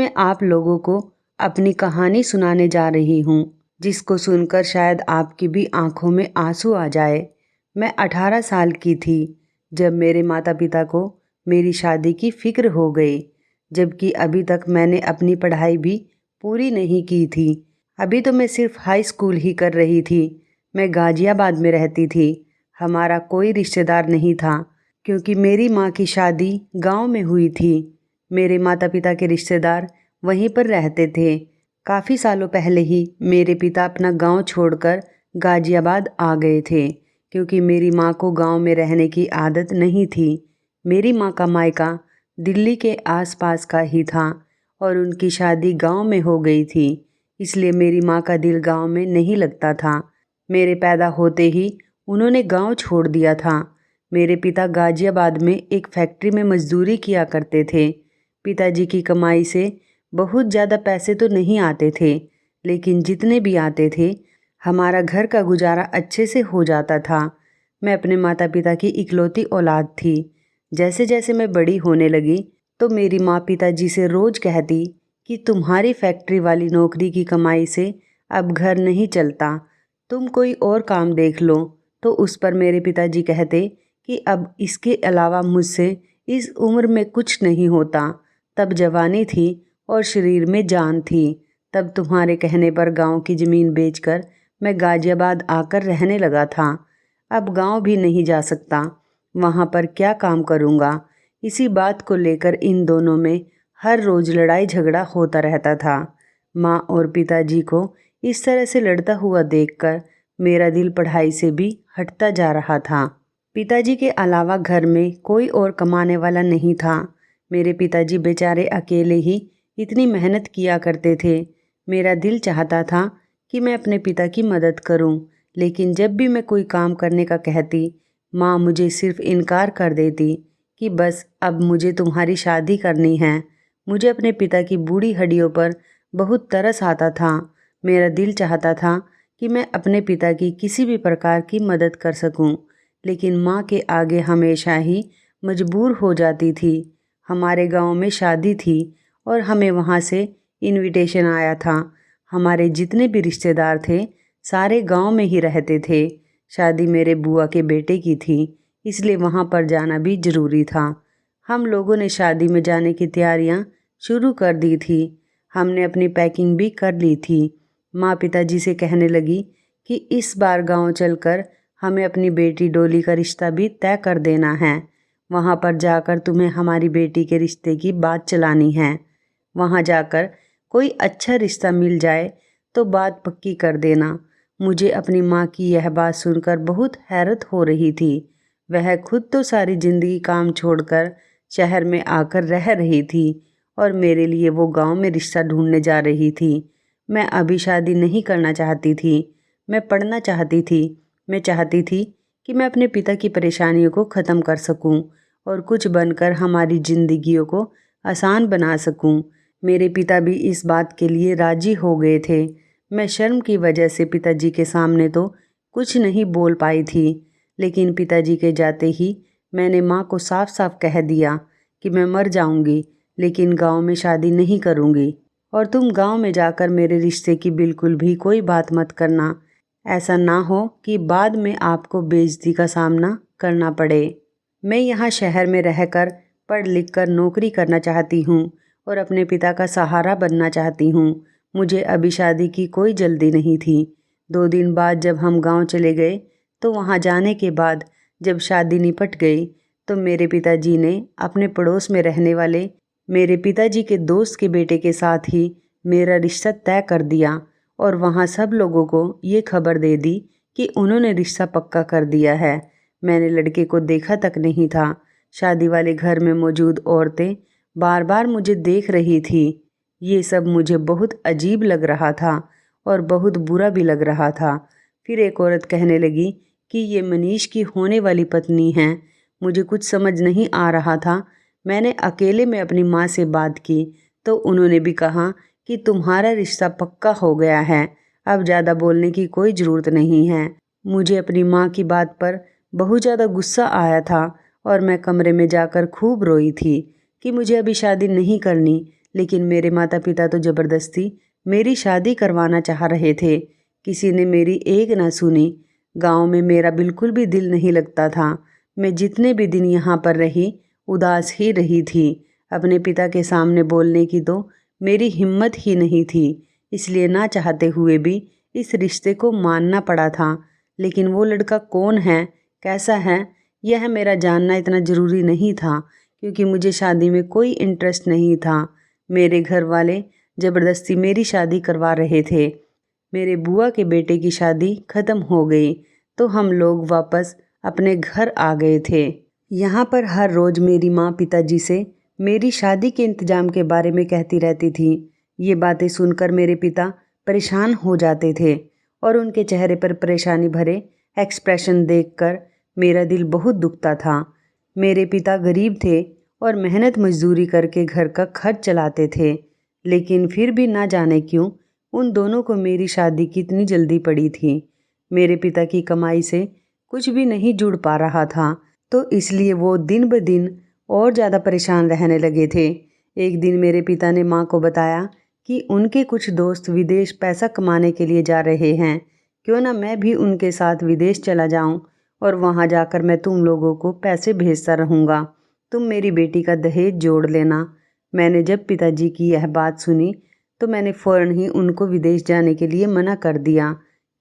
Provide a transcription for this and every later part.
मैं आप लोगों को अपनी कहानी सुनाने जा रही हूँ, जिसको सुनकर शायद आपकी भी आंखों में आंसू आ जाए। मैं 18 साल की थी जब मेरे माता पिता को मेरी शादी की फिक्र हो गई, जबकि अभी तक मैंने अपनी पढ़ाई भी पूरी नहीं की थी। अभी तो मैं सिर्फ हाई स्कूल ही कर रही थी। मैं गाजियाबाद में रहती थी। हमारा कोई रिश्तेदार नहीं था, क्योंकि मेरी माँ की शादी गांव में हुई थी। मेरे माता पिता के रिश्तेदार वहीं पर रहते थे। काफ़ी सालों पहले ही मेरे पिता अपना गांव छोड़कर गाजियाबाद आ गए थे, क्योंकि मेरी माँ को गांव में रहने की आदत नहीं थी। मेरी माँ का मायका दिल्ली के आसपास का ही था और उनकी शादी गांव में हो गई थी, इसलिए मेरी माँ का दिल गांव में नहीं लगता था। मेरे पैदा होते ही उन्होंने गांव छोड़ दिया था। मेरे पिता गाजियाबाद में एक फैक्ट्री में मजदूरी किया करते थे। पिताजी की कमाई से बहुत ज़्यादा पैसे तो नहीं आते थे, लेकिन जितने भी आते थे हमारा घर का गुजारा अच्छे से हो जाता था। मैं अपने माता पिता की इकलौती औलाद थी। जैसे जैसे मैं बड़ी होने लगी तो मेरी माँ पिताजी से रोज़ कहती कि तुम्हारी फैक्ट्री वाली नौकरी की कमाई से अब घर नहीं चलता, तुम कोई और काम देख लो। तो उस पर मेरे पिताजी कहते कि अब इसके अलावा मुझसे इस उम्र में कुछ नहीं होता। तब जवानी थी और शरीर में जान थी। तब तुम्हारे कहने पर गांव की ज़मीन बेचकर मैं गाजियाबाद आकर रहने लगा था। अब गांव भी नहीं जा सकता, वहां पर क्या काम करूंगा। इसी बात को लेकर इन दोनों में हर रोज़ लड़ाई झगड़ा होता रहता था। माँ और पिताजी को इस तरह से लड़ता हुआ देखकर मेरा दिल पढ़ाई से भी हटता जा रहा था। पिताजी के अलावा घर में कोई और कमाने वाला नहीं था। मेरे पिताजी बेचारे अकेले ही इतनी मेहनत किया करते थे। मेरा दिल चाहता था कि मैं अपने पिता की मदद करूं, लेकिन जब भी मैं कोई काम करने का कहती, माँ मुझे सिर्फ इनकार कर देती कि बस अब मुझे तुम्हारी शादी करनी है। मुझे अपने पिता की बूढ़ी हड्डियों पर बहुत तरस आता था। मेरा दिल चाहता था कि मैं अपने पिता की किसी भी प्रकार की मदद कर सकूं, लेकिन माँ के आगे हमेशा ही मजबूर हो जाती थी। हमारे गांव में शादी थी और हमें वहाँ से इनविटेशन आया था। हमारे जितने भी रिश्तेदार थे सारे गांव में ही रहते थे। शादी मेरे बुआ के बेटे की थी, इसलिए वहाँ पर जाना भी ज़रूरी था। हम लोगों ने शादी में जाने की तैयारियाँ शुरू कर दी थी। हमने अपनी पैकिंग भी कर ली थी। माँ पिताजी से कहने लगी कि इस बार गांव चलकर हमें अपनी बेटी डोली का रिश्ता भी तय कर देना है। वहाँ पर जाकर तुम्हें हमारी बेटी के रिश्ते की बात चलानी है। वहाँ जाकर कोई अच्छा रिश्ता मिल जाए तो बात पक्की कर देना। मुझे अपनी माँ की यह बात सुनकर बहुत हैरत हो रही थी। वह खुद तो सारी ज़िंदगी काम छोड़कर शहर में आकर रह रही थी और मेरे लिए वो गांव में रिश्ता ढूंढने जा रही थी। मैं अभी शादी नहीं करना चाहती थी। मैं पढ़ना चाहती थी। मैं चाहती थी कि मैं अपने पिता की परेशानियों को ख़त्म कर सकूं और कुछ बनकर हमारी ज़िंदगियों को आसान बना सकूं। मेरे पिता भी इस बात के लिए राज़ी हो गए थे। मैं शर्म की वजह से पिताजी के सामने तो कुछ नहीं बोल पाई थी, लेकिन पिताजी के जाते ही मैंने माँ को साफ साफ कह दिया कि मैं मर जाऊंगी, लेकिन गांव में शादी नहीं करूंगी और तुम गांव में जाकर मेरे रिश्ते की बिल्कुल भी कोई बात मत करना। ऐसा ना हो कि बाद में आपको बेइज्जती का सामना करना पड़े। मैं यहाँ शहर में रहकर पढ़ लिख कर नौकरी करना चाहती हूँ और अपने पिता का सहारा बनना चाहती हूँ। मुझे अभी शादी की कोई जल्दी नहीं थी। 2 दिन बाद जब हम गांव चले गए तो वहाँ जाने के बाद जब शादी निपट गई तो मेरे पिताजी ने अपने पड़ोस में रहने वाले मेरे पिताजी के दोस्त के बेटे के साथ ही मेरा रिश्ता तय कर दिया और वहाँ सब लोगों को ये खबर दे दी कि उन्होंने रिश्ता पक्का कर दिया है। मैंने लड़के को देखा तक नहीं था। शादी वाले घर में मौजूद औरतें बार बार मुझे देख रही थी। ये सब मुझे बहुत अजीब लग रहा था और बहुत बुरा भी लग रहा था। फिर एक औरत कहने लगी कि ये मनीष की होने वाली पत्नी है। मुझे कुछ समझ नहीं आ रहा था। मैंने अकेले में अपनी माँ से बात की तो उन्होंने भी कहा कि तुम्हारा रिश्ता पक्का हो गया है, अब ज़्यादा बोलने की कोई ज़रूरत नहीं है। मुझे अपनी माँ की बात पर बहुत ज़्यादा गुस्सा आया था और मैं कमरे में जाकर खूब रोई थी कि मुझे अभी शादी नहीं करनी, लेकिन मेरे माता पिता तो ज़बरदस्ती मेरी शादी करवाना चाह रहे थे। किसी ने मेरी एक ना सुनी। गांव में मेरा बिल्कुल भी दिल नहीं लगता था। मैं जितने भी दिन यहाँ पर रही उदास ही रही थी। अपने पिता के सामने बोलने की तो मेरी हिम्मत ही नहीं थी, इसलिए ना चाहते हुए भी इस रिश्ते को मानना पड़ा था। लेकिन वो लड़का कौन है, कैसा है, यह मेरा जानना इतना ज़रूरी नहीं था, क्योंकि मुझे शादी में कोई इंटरेस्ट नहीं था। मेरे घर वाले ज़बरदस्ती मेरी शादी करवा रहे थे। मेरे बुआ के बेटे की शादी ख़त्म हो गई तो हम लोग वापस अपने घर आ गए थे। यहाँ पर हर रोज़ मेरी माँ पिताजी से मेरी शादी के इंतज़ाम के बारे में कहती रहती थी। ये बातें सुनकर मेरे पिता परेशान हो जाते थे और उनके चेहरे पर परेशानी भरे एक्सप्रेशन देखकर मेरा दिल बहुत दुखता था। मेरे पिता गरीब थे और मेहनत मजदूरी करके घर का खर्च चलाते थे, लेकिन फिर भी ना जाने क्यों उन दोनों को मेरी शादी कितनी जल्दी पड़ी थी। मेरे पिता की कमाई से कुछ भी नहीं जुड़ पा रहा था, तो इसलिए वो दिन ब दिन और ज़्यादा परेशान रहने लगे थे। एक दिन मेरे पिता ने माँ को बताया कि उनके कुछ दोस्त विदेश पैसा कमाने के लिए जा रहे हैं, क्यों ना मैं भी उनके साथ विदेश चला जाऊं और वहां जाकर मैं तुम लोगों को पैसे भेजता रहूँगा। तुम मेरी बेटी का दहेज जोड़ लेना। मैंने जब पिताजी की यह बात सुनी तो मैंने फ़ौरन ही उनको विदेश जाने के लिए मना कर दिया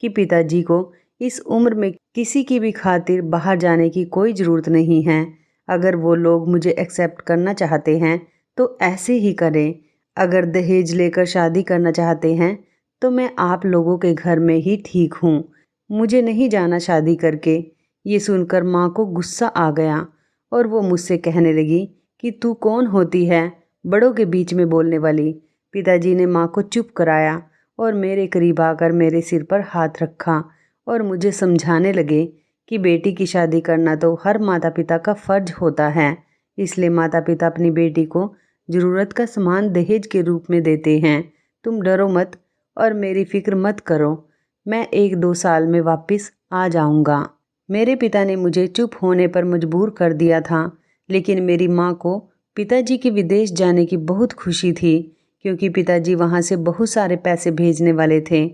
कि पिताजी को इस उम्र में किसी की भी खातिर बाहर जाने की कोई ज़रूरत नहीं है। अगर वो लोग मुझे एक्सेप्ट करना चाहते हैं तो ऐसे ही करें। अगर दहेज लेकर शादी करना चाहते हैं तो मैं आप लोगों के घर में ही ठीक हूँ। मुझे नहीं जाना शादी करके। ये सुनकर माँ को गुस्सा आ गया और वो मुझसे कहने लगी कि तू कौन होती है बड़ों के बीच में बोलने वाली। पिताजी ने माँ को चुप कराया और मेरे करीब आकर मेरे सिर पर हाथ रखा और मुझे समझाने लगे कि बेटी की शादी करना तो हर माता पिता का फ़र्ज होता है, इसलिए माता पिता अपनी बेटी को ज़रूरत का सामान दहेज के रूप में देते हैं। तुम डरो मत और मेरी फ़िक्र मत करो, मैं 1-2 साल में वापस आ जाऊंगा। मेरे पिता ने मुझे चुप होने पर मजबूर कर दिया था, लेकिन मेरी माँ को पिताजी के विदेश जाने की बहुत खुशी थी, क्योंकि पिताजी वहाँ से बहुत सारे पैसे भेजने वाले थे।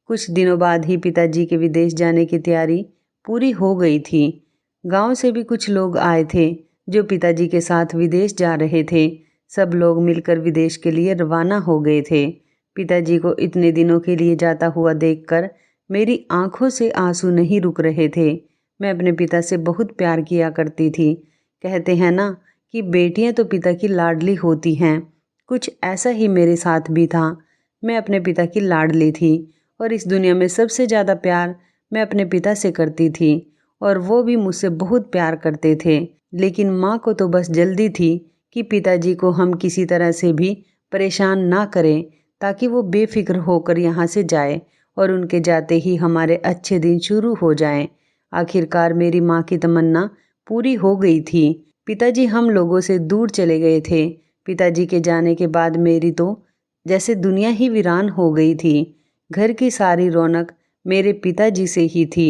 कुछ दिनों बाद ही पिताजी के विदेश जाने की तैयारी पूरी हो गई थी। गांव से भी कुछ लोग आए थे जो पिताजी के साथ विदेश जा रहे थे। सब लोग मिलकर विदेश के लिए रवाना हो गए थे। पिताजी को इतने दिनों के लिए जाता हुआ देखकर मेरी आंखों से आंसू नहीं रुक रहे थे। मैं अपने पिता से बहुत प्यार किया करती थी। कहते हैं ना कि बेटियां तो पिता की लाडली होती हैं, कुछ ऐसा ही मेरे साथ भी था। मैं अपने पिता की लाडली थी और इस दुनिया में सबसे ज़्यादा प्यार मैं अपने पिता से करती थी और वो भी मुझसे बहुत प्यार करते थे। लेकिन माँ को तो बस जल्दी थी कि पिताजी को हम किसी तरह से भी परेशान ना करें, ताकि वो बेफिक्र होकर यहाँ से जाए और उनके जाते ही हमारे अच्छे दिन शुरू हो जाएं। आखिरकार मेरी माँ की तमन्ना पूरी हो गई थी। पिताजी हम लोगों से दूर चले गए थे। पिताजी के जाने के बाद मेरी तो जैसे दुनिया ही वीरान हो गई थी। घर की सारी रौनक मेरे पिताजी से ही थी।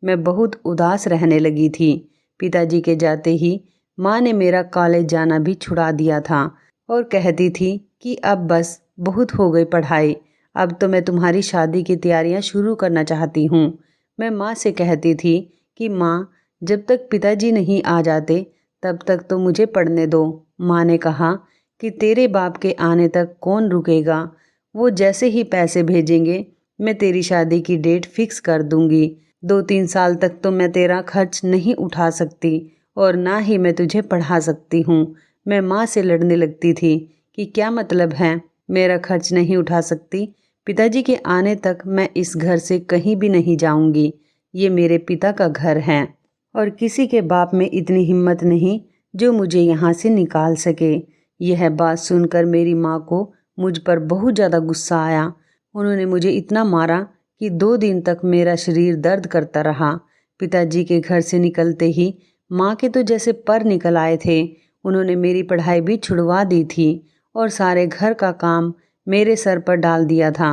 मैं बहुत उदास रहने लगी थी। पिताजी के जाते ही माँ ने मेरा कॉलेज जाना भी छुड़ा दिया था और कहती थी कि अब बस बहुत हो गई पढ़ाई, अब तो मैं तुम्हारी शादी की तैयारियां शुरू करना चाहती हूँ। मैं माँ से कहती थी कि माँ, जब तक पिताजी नहीं आ जाते तब तक तो मुझे पढ़ने दो। माँ ने कहा कि तेरे बाप के आने तक कौन रुकेगा, वो जैसे ही पैसे भेजेंगे मैं तेरी शादी की डेट फिक्स कर दूंगी। 2-3 साल तक तो मैं तेरा खर्च नहीं उठा सकती और ना ही मैं तुझे पढ़ा सकती हूँ। मैं माँ से लड़ने लगती थी कि क्या मतलब है, मेरा खर्च नहीं उठा सकती, पिताजी के आने तक मैं इस घर से कहीं भी नहीं जाऊंगी। ये मेरे पिता का घर है और किसी के बाप में इतनी हिम्मत नहीं जो मुझे यहाँ से निकाल सके। यह बात सुनकर मेरी माँ को मुझ पर बहुत ज़्यादा गुस्सा आया। उन्होंने मुझे इतना मारा कि 2 दिन तक मेरा शरीर दर्द करता रहा। पिताजी के घर से निकलते ही माँ के तो जैसे पर निकल आए थे। उन्होंने मेरी पढ़ाई भी छुड़वा दी थी और सारे घर का काम मेरे सर पर डाल दिया था।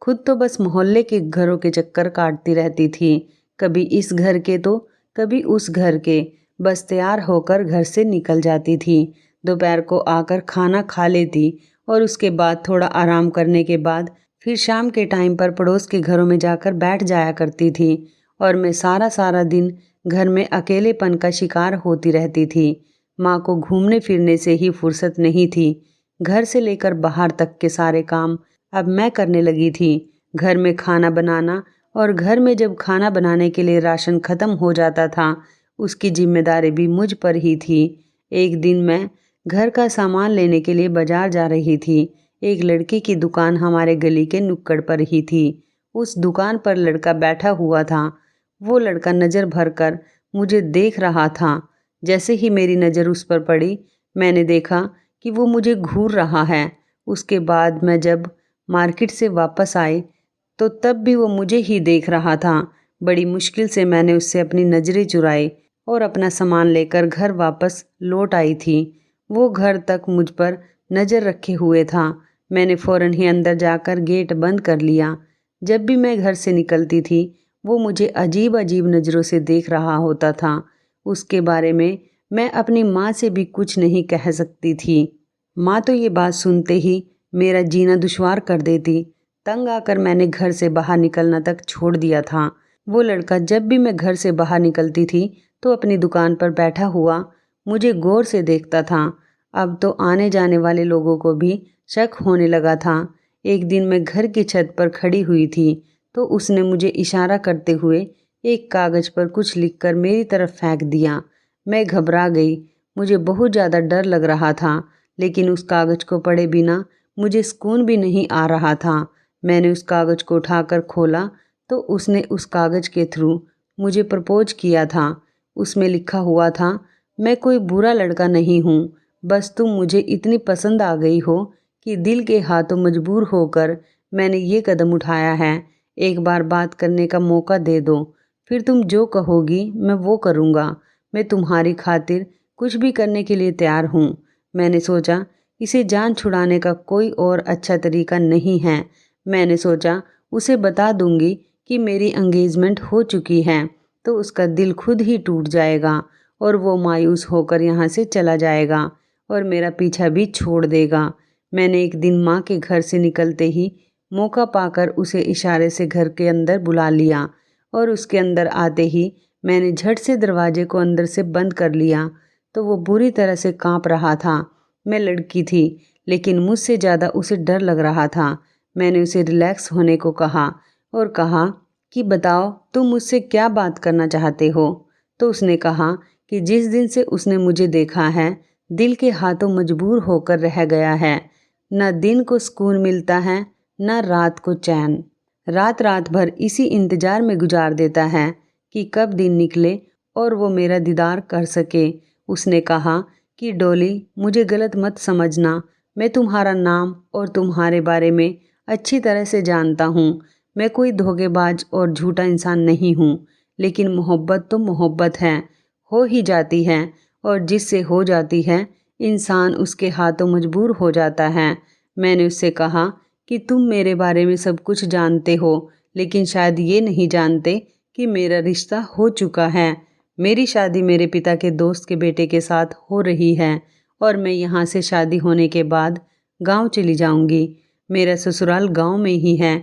खुद तो बस मोहल्ले के घरों के चक्कर काटती रहती थी, कभी इस घर के तो कभी उस घर के। बस तैयार होकर घर से निकल जाती थी। दोपहर को आकर खाना खा लेती और उसके बाद थोड़ा आराम करने के बाद फिर शाम के टाइम पर पड़ोस के घरों में जाकर बैठ जाया करती थी और मैं सारा सारा दिन घर में अकेलेपन का शिकार होती रहती थी। माँ को घूमने फिरने से ही फुर्सत नहीं थी। घर से लेकर बाहर तक के सारे काम अब मैं करने लगी थी। घर में खाना बनाना और घर में जब खाना बनाने के लिए राशन ख़त्म हो जाता था उसकी जिम्मेदारी भी मुझ पर ही थी। एक दिन मैं घर का सामान लेने के लिए बाजार जा रही थी। एक लड़के की दुकान हमारे गली के नुक्कड़ पर ही थी। उस दुकान पर लड़का बैठा हुआ था। वो लड़का नज़र भर कर मुझे देख रहा था। जैसे ही मेरी नज़र उस पर पड़ी मैंने देखा कि वो मुझे घूर रहा है। उसके बाद मैं जब मार्केट से वापस आई तो तब भी वो मुझे ही देख रहा था। बड़ी मुश्किल से मैंने उससे अपनी नज़रें चुराई और अपना सामान लेकर घर वापस लौट आई थी। वो घर तक मुझ पर नज़र रखे हुए था। मैंने फ़ौरन ही अंदर जाकर गेट बंद कर लिया। जब भी मैं घर से निकलती थी वो मुझे अजीब अजीब नज़रों से देख रहा होता था। उसके बारे में मैं अपनी माँ से भी कुछ नहीं कह सकती थी। माँ तो ये बात सुनते ही मेरा जीना दुश्वार कर देती। तंग आकर मैंने घर से बाहर निकलना तक छोड़ दिया था। वो लड़का जब भी मैं घर से बाहर निकलती थी तो अपनी दुकान पर बैठा हुआ मुझे गौर से देखता था। अब तो आने जाने वाले लोगों को भी शक होने लगा था। एक दिन मैं घर की छत पर खड़ी हुई थी तो उसने मुझे इशारा करते हुए एक कागज़ पर कुछ लिखकर मेरी तरफ फेंक दिया। मैं घबरा गई। मुझे बहुत ज़्यादा डर लग रहा था, लेकिन उस कागज़ को पढ़े बिना मुझे सुकून भी नहीं आ रहा था। मैंने उस कागज़ को उठाकर खोला तो उसने उस कागज़ के थ्रू मुझे प्रपोज किया था। उसमें लिखा हुआ था, मैं कोई बुरा लड़का नहीं हूँ, बस तुम मुझे इतनी पसंद आ गई हो कि दिल के हाथों मजबूर होकर मैंने ये कदम उठाया है। एक बार बात करने का मौका दे दो, फिर तुम जो कहोगी मैं वो करूँगा। मैं तुम्हारी खातिर कुछ भी करने के लिए तैयार हूँ। मैंने सोचा इसे जान छुड़ाने का कोई और अच्छा तरीका नहीं है। मैंने सोचा उसे बता दूंगी कि मेरी एंगेजमेंट हो चुकी है तो उसका दिल खुद ही टूट जाएगा और वो मायूस होकर यहाँ से चला जाएगा और मेरा पीछा भी छोड़ देगा। मैंने एक दिन माँ के घर से निकलते ही मौका पाकर उसे इशारे से घर के अंदर बुला लिया और उसके अंदर आते ही मैंने झट से दरवाजे को अंदर से बंद कर लिया तो वो बुरी तरह से कांप रहा था। मैं लड़की थी लेकिन मुझसे ज़्यादा उसे डर लग रहा था। मैंने उसे रिलैक्स होने को कहा और कहा कि बताओ तुम मुझसे क्या बात करना चाहते हो। तो उसने कहा कि जिस दिन से उसने मुझे देखा है दिल के हाथों मजबूर होकर रह गया है। न दिन को सुकून मिलता है न रात को चैन। रात रात भर इसी इंतज़ार में गुजार देता है कि कब दिन निकले और वो मेरा दीदार कर सके। उसने कहा कि डॉली मुझे गलत मत समझना, मैं तुम्हारा नाम और तुम्हारे बारे में अच्छी तरह से जानता हूँ। मैं कोई धोखेबाज और झूठा इंसान नहीं हूँ, लेकिन मोहब्बत तो मोहब्बत है, हो ही जाती है और जिससे हो जाती है इंसान उसके हाथों मजबूर हो जाता है। मैंने उससे कहा कि तुम मेरे बारे में सब कुछ जानते हो, लेकिन शायद ये नहीं जानते कि मेरा रिश्ता हो चुका है। मेरी शादी मेरे पिता के दोस्त के बेटे के साथ हो रही है और मैं यहाँ से शादी होने के बाद गांव चली जाऊंगी। मेरा ससुराल गांव में ही है।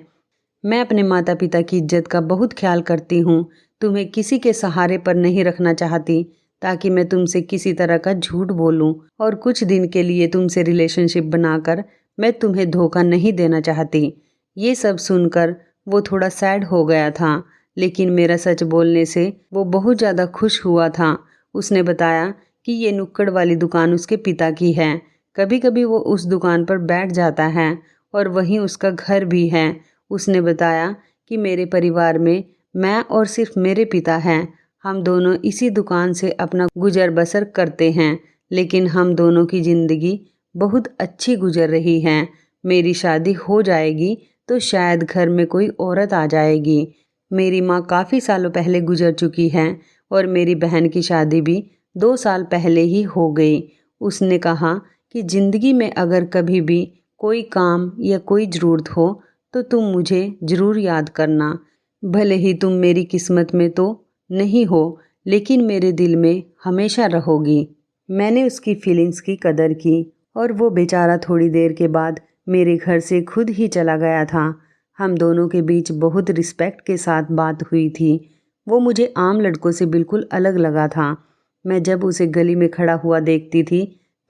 मैं अपने माता पिता की इज्जत का बहुत ख्याल करती हूँ। तुम्हें किसी के सहारे पर नहीं रखना चाहती ताकि मैं तुमसे किसी तरह का झूठ बोलूँ और कुछ दिन के लिए तुमसे रिलेशनशिप बनाकर मैं तुम्हें धोखा नहीं देना चाहती। ये सब सुनकर वो थोड़ा सैड हो गया था, लेकिन मेरा सच बोलने से वो बहुत ज़्यादा खुश हुआ था। उसने बताया कि ये नुक्कड़ वाली दुकान उसके पिता की है। कभी कभी वो उस दुकान पर बैठ जाता है और वहीं उसका घर भी है। उसने बताया कि मेरे परिवार में मैं और सिर्फ मेरे पिता हैं। हम दोनों इसी दुकान से अपना गुजर बसर करते हैं, लेकिन हम दोनों की ज़िंदगी बहुत अच्छी गुजर रही है। मेरी शादी हो जाएगी तो शायद घर में कोई औरत आ जाएगी। मेरी माँ काफ़ी सालों पहले गुजर चुकी है और मेरी बहन की शादी भी 2 साल पहले ही हो गई। उसने कहा कि ज़िंदगी में अगर कभी भी कोई काम या कोई ज़रूरत हो तो तुम मुझे ज़रूर याद करना। भले ही तुम मेरी किस्मत में तो नहीं हो, लेकिन मेरे दिल में हमेशा रहोगी। मैंने उसकी फीलिंग्स की कदर की और वो बेचारा थोड़ी देर के बाद मेरे घर से खुद ही चला गया था। हम दोनों के बीच बहुत रिस्पेक्ट के साथ बात हुई थी। वो मुझे आम लड़कों से बिल्कुल अलग लगा था। मैं जब उसे गली में खड़ा हुआ देखती थी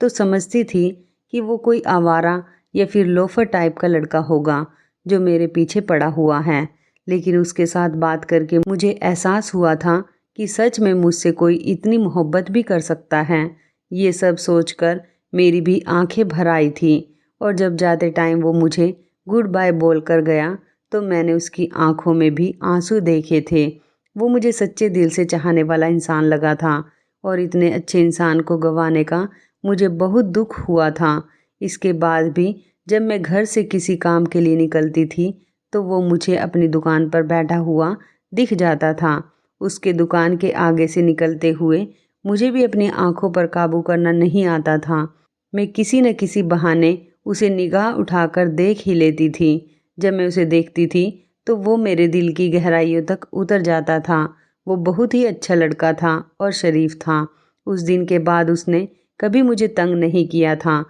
तो समझती थी कि वो कोई आवारा या फिर लोफर टाइप का लड़का होगा जो मेरे पीछे पड़ा हुआ है। लेकिन उसके साथ बात करके मुझे एहसास हुआ था कि सच में मुझसे कोई इतनी मोहब्बत भी कर सकता है। ये सब सोचकर मेरी भी आंखें भर आई थी और जब जाते टाइम वो मुझे गुड बाय बोल कर गया तो मैंने उसकी आंखों में भी आंसू देखे थे। वो मुझे सच्चे दिल से चाहने वाला इंसान लगा था और इतने अच्छे इंसान को गंवाने का मुझे बहुत दुख हुआ था। इसके बाद भी जब मैं घर से किसी काम के लिए निकलती थी तो वो मुझे अपनी दुकान पर बैठा हुआ दिख जाता था। उसके दुकान के आगे से निकलते हुए मुझे भी अपनी आंखों पर काबू करना नहीं आता था। मैं किसी न किसी बहाने उसे निगाह उठाकर देख ही लेती थी। जब मैं उसे देखती थी तो वो मेरे दिल की गहराइयों तक उतर जाता था। वो बहुत ही अच्छा लड़का था और शरीफ था। उस दिन के बाद उसने कभी मुझे तंग नहीं किया था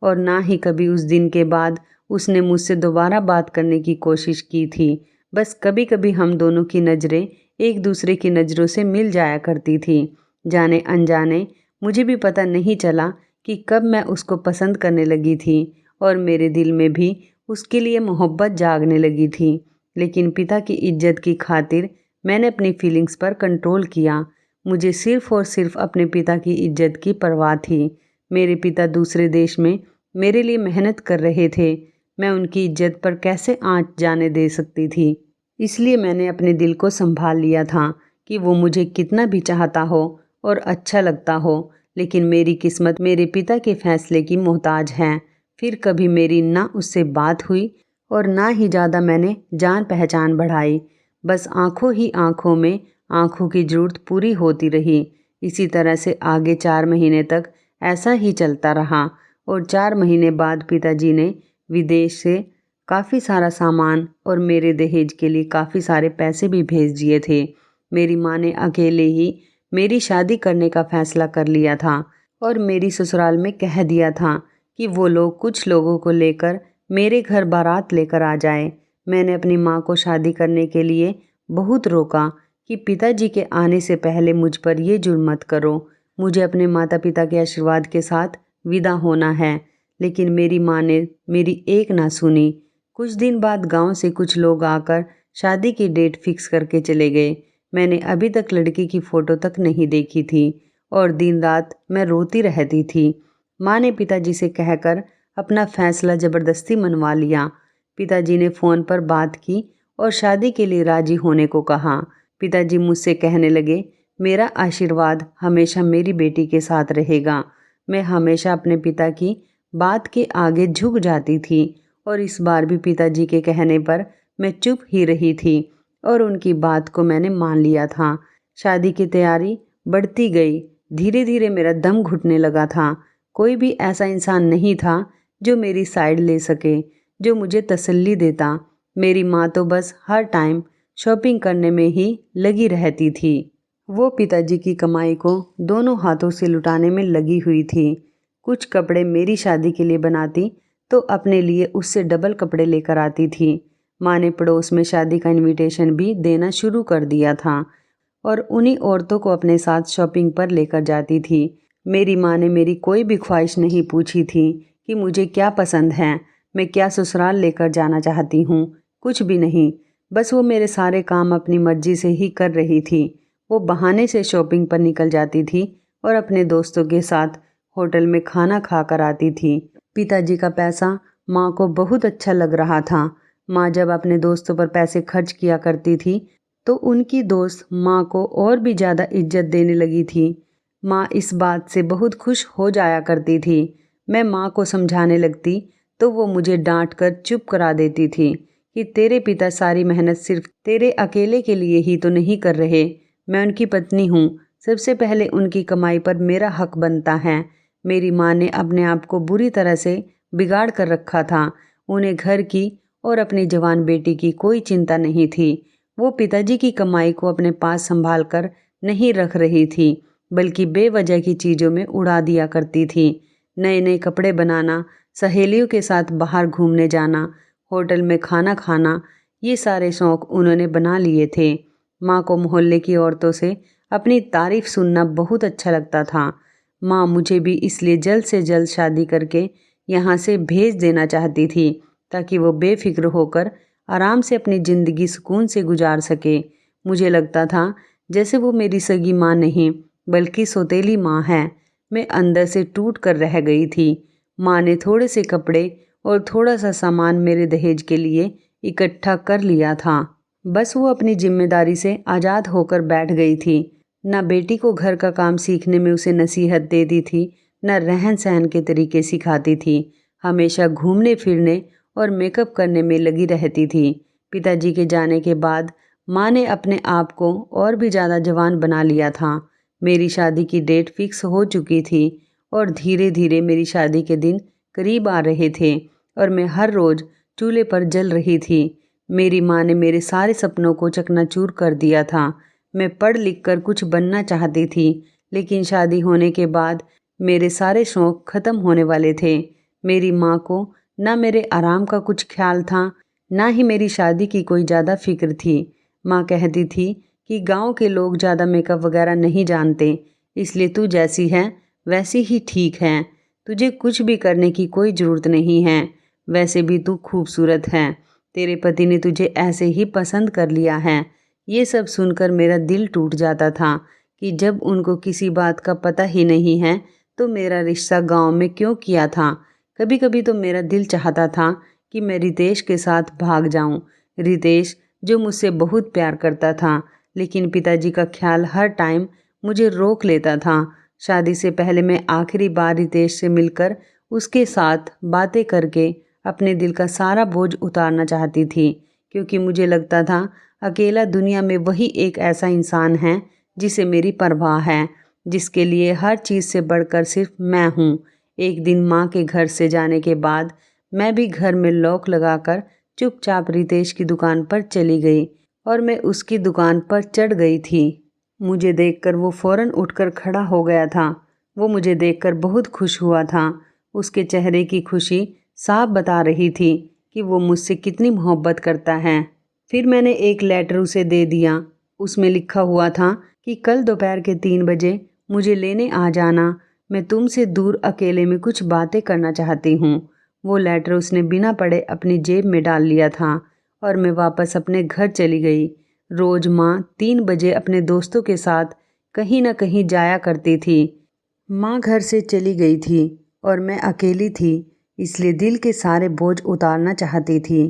और ना ही कभी उस दिन के बाद उसने मुझसे दोबारा बात करने की कोशिश की थी। बस कभी कभी हम दोनों की नज़रें एक दूसरे की नज़रों से मिल जाया करती थी। जाने अनजाने मुझे भी पता नहीं चला कि कब मैं उसको पसंद करने लगी थी और मेरे दिल में भी उसके लिए मोहब्बत जागने लगी थी। लेकिन पिता की इज्जत की खातिर मैंने अपनी फीलिंग्स पर कंट्रोल किया। मुझे सिर्फ़ और सिर्फ अपने पिता की इज्जत की परवाह थी। मेरे पिता दूसरे देश में मेरे लिए मेहनत कर रहे थे। मैं उनकी इज्जत पर कैसे आँच जाने दे सकती थी। इसलिए मैंने अपने दिल को संभाल लिया था कि वो मुझे कितना भी चाहता हो और अच्छा लगता हो, लेकिन मेरी किस्मत मेरे पिता के फैसले की मोहताज है। फिर कभी मेरी ना उससे बात हुई और ना ही ज़्यादा मैंने जान पहचान बढ़ाई। बस आंखों ही आंखों में आंखों की ज़रूरत पूरी होती रही। इसी तरह से आगे 4 महीने तक ऐसा ही चलता रहा और 4 महीने बाद पिताजी ने विदेश से काफ़ी सारा सामान और मेरे दहेज के लिए काफ़ी सारे पैसे भी भेज दिए थे। मेरी माँ ने अकेले ही मेरी शादी करने का फ़ैसला कर लिया था और मेरी ससुराल में कह दिया था कि वो लोग कुछ लोगों को लेकर मेरे घर बारात लेकर आ जाए। मैंने अपनी माँ को शादी करने के लिए बहुत रोका कि पिताजी के आने से पहले मुझ पर ये जुर्म मत करो। मुझे अपने माता पिता के आशीर्वाद के साथ विदा होना है। लेकिन मेरी माँ ने मेरी एक ना सुनी। कुछ दिन बाद गांव से कुछ लोग आकर शादी की डेट फिक्स करके चले गए। मैंने अभी तक लड़की की फ़ोटो तक नहीं देखी थी और दिन रात मैं रोती रहती थी। माँ ने पिताजी से कहकर अपना फैसला ज़बरदस्ती मनवा लिया। पिताजी ने फ़ोन पर बात की और शादी के लिए राज़ी होने को कहा। पिताजी मुझसे कहने लगे, मेरा आशीर्वाद हमेशा मेरी बेटी के साथ रहेगा। मैं हमेशा अपने पिता की बात के आगे झुक जाती थी और इस बार भी पिताजी के कहने पर मैं चुप ही रही थी और उनकी बात को मैंने मान लिया था। शादी की तैयारी बढ़ती गई। धीरे धीरे मेरा दम घुटने लगा था। कोई भी ऐसा इंसान नहीं था जो मेरी साइड ले सके, जो मुझे तसल्ली देता। मेरी माँ तो बस हर टाइम शॉपिंग करने में ही लगी रहती थी। वो पिताजी की कमाई को दोनों हाथों से लुटाने में लगी हुई थी। कुछ कपड़े मेरी शादी के लिए बनाती तो अपने लिए उससे डबल कपड़े लेकर आती थी। माँ ने पड़ोस में शादी का इनविटेशन भी देना शुरू कर दिया था और उन्हीं औरतों को अपने साथ शॉपिंग पर लेकर जाती थी। मेरी माँ ने मेरी कोई भी ख्वाहिश नहीं पूछी थी कि मुझे क्या पसंद है, मैं क्या ससुराल लेकर जाना चाहती हूँ, कुछ भी नहीं। बस वो मेरे सारे काम अपनी मर्जी से ही कर रही थी। वो बहाने से शॉपिंग पर निकल जाती थी और अपने दोस्तों के साथ होटल में खाना खा कर आती थी। पिताजी का पैसा माँ को बहुत अच्छा लग रहा था। माँ जब अपने दोस्तों पर पैसे खर्च किया करती थी तो उनकी दोस्त माँ को और भी ज़्यादा इज्जत देने लगी थी। माँ इस बात से बहुत खुश हो जाया करती थी। मैं माँ को समझाने लगती तो वो मुझे डांट कर चुप करा देती थी कि तेरे पिता सारी मेहनत सिर्फ तेरे अकेले के लिए ही तो नहीं कर रहे। मैं उनकी पत्नी हूँ, सबसे पहले उनकी कमाई पर मेरा हक बनता है। मेरी माँ ने अपने आप को बुरी तरह से बिगाड़ कर रखा था। उन्हें घर की और अपनी जवान बेटी की कोई चिंता नहीं थी। वो पिताजी की कमाई को अपने पास संभाल कर नहीं रख रही थी, बल्कि बेवजह की चीज़ों में उड़ा दिया करती थी। नए नए कपड़े बनाना, सहेलियों के साथ बाहर घूमने जाना, होटल में खाना खाना, ये सारे शौक़ उन्होंने बना लिए थे। माँ को मोहल्ले की औरतों से अपनी तारीफ़ सुनना बहुत अच्छा लगता था। माँ मुझे भी इसलिए जल्द से जल्द शादी करके यहाँ से भेज देना चाहती थी, ताकि वो बेफिक्र होकर आराम से अपनी ज़िंदगी सुकून से गुजार सके। मुझे लगता था जैसे वो मेरी सगी माँ नहीं बल्कि सौतेली माँ है। मैं अंदर से टूट कर रह गई थी। माँ ने थोड़े से कपड़े और थोड़ा सा सामान मेरे दहेज के लिए इकट्ठा कर लिया था। बस वो अपनी जिम्मेदारी से आज़ाद होकर बैठ गई थी। न बेटी को घर का काम सीखने में उसे नसीहत देती थी, न रहन सहन के तरीके सिखाती थी। हमेशा घूमने फिरने और मेकअप करने में लगी रहती थी। पिताजी के जाने के बाद माँ ने अपने आप को और भी ज़्यादा जवान बना लिया था। मेरी शादी की डेट फिक्स हो चुकी थी और धीरे धीरे मेरी शादी के दिन करीब आ रहे थे और मैं हर रोज़ चूल्हे पर जल रही थी। मेरी माँ ने मेरे सारे सपनों को चकनाचूर कर दिया था। मैं पढ़ लिख कर कुछ बनना चाहती थी, लेकिन शादी होने के बाद मेरे सारे शौक़ ख़त्म होने वाले थे। मेरी माँ को ना मेरे आराम का कुछ ख्याल था, ना ही मेरी शादी की कोई ज़्यादा फिक्र थी। माँ कहती थी कि गांव के लोग ज़्यादा मेकअप वगैरह नहीं जानते, इसलिए तू जैसी है वैसी ही ठीक है। तुझे कुछ भी करने की कोई ज़रूरत नहीं है। वैसे भी तू खूबसूरत है। तेरे पति ने तुझे ऐसे ही पसंद कर लिया है। ये सब सुनकर मेरा दिल टूट जाता था कि जब उनको किसी बात का पता ही नहीं है तो मेरा रिश्ता गांव में क्यों किया था। कभी कभी तो मेरा दिल चाहता था कि मैं रितेश के साथ भाग जाऊं। रितेश जो मुझसे बहुत प्यार करता था, लेकिन पिताजी का ख्याल हर टाइम मुझे रोक लेता था। शादी से पहले मैं आखिरी बार रितेश से मिलकर उसके साथ बातें करके अपने दिल का सारा बोझ उतारना चाहती थी, क्योंकि मुझे लगता था अकेला दुनिया में वही एक ऐसा इंसान है जिसे मेरी परवाह है, जिसके लिए हर चीज़ से बढ़कर सिर्फ मैं हूँ। एक दिन माँ के घर से जाने के बाद मैं भी घर में लॉक लगाकर चुपचाप रितेश की दुकान पर चली गई और मैं उसकी दुकान पर चढ़ गई थी। मुझे देखकर वो फ़ौरन उठकर खड़ा हो गया था। वो मुझे देखकर बहुत खुश हुआ था। उसके चेहरे की खुशी साफ बता रही थी कि वो मुझसे कितनी मोहब्बत करता है। फिर मैंने एक लेटर उसे दे दिया। उसमें लिखा हुआ था कि कल दोपहर के 3 बजे मुझे लेने आ जाना। मैं तुमसे दूर अकेले में कुछ बातें करना चाहती हूँ। वो लेटर उसने बिना पढ़े अपनी जेब में डाल लिया था और मैं वापस अपने घर चली गई। रोज़ माँ 3 बजे अपने दोस्तों के साथ कहीं न कहीं जाया करती थी। माँ घर से चली गई थी और मैं अकेली थी, इसलिए दिल के सारे बोझ उतारना चाहती थी।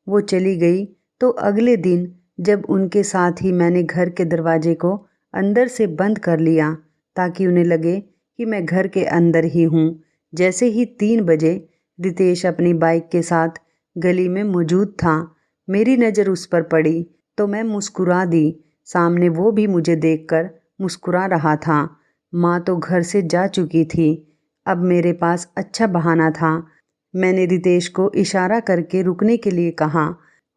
वो चली गई तो अगले दिन जब उनके साथ ही मैंने घर के दरवाजे को अंदर से बंद कर लिया ताकि उन्हें लगे कि मैं घर के अंदर ही हूँ। जैसे ही 3 बजे रितेश अपनी बाइक के साथ गली में मौजूद था, मेरी नज़र उस पर पड़ी तो मैं मुस्कुरा दी। सामने वो भी मुझे देखकर मुस्कुरा रहा था। माँ तो घर से जा चुकी थी। अब मेरे पास अच्छा बहाना था। मैंने रितेश को इशारा करके रुकने के लिए कहा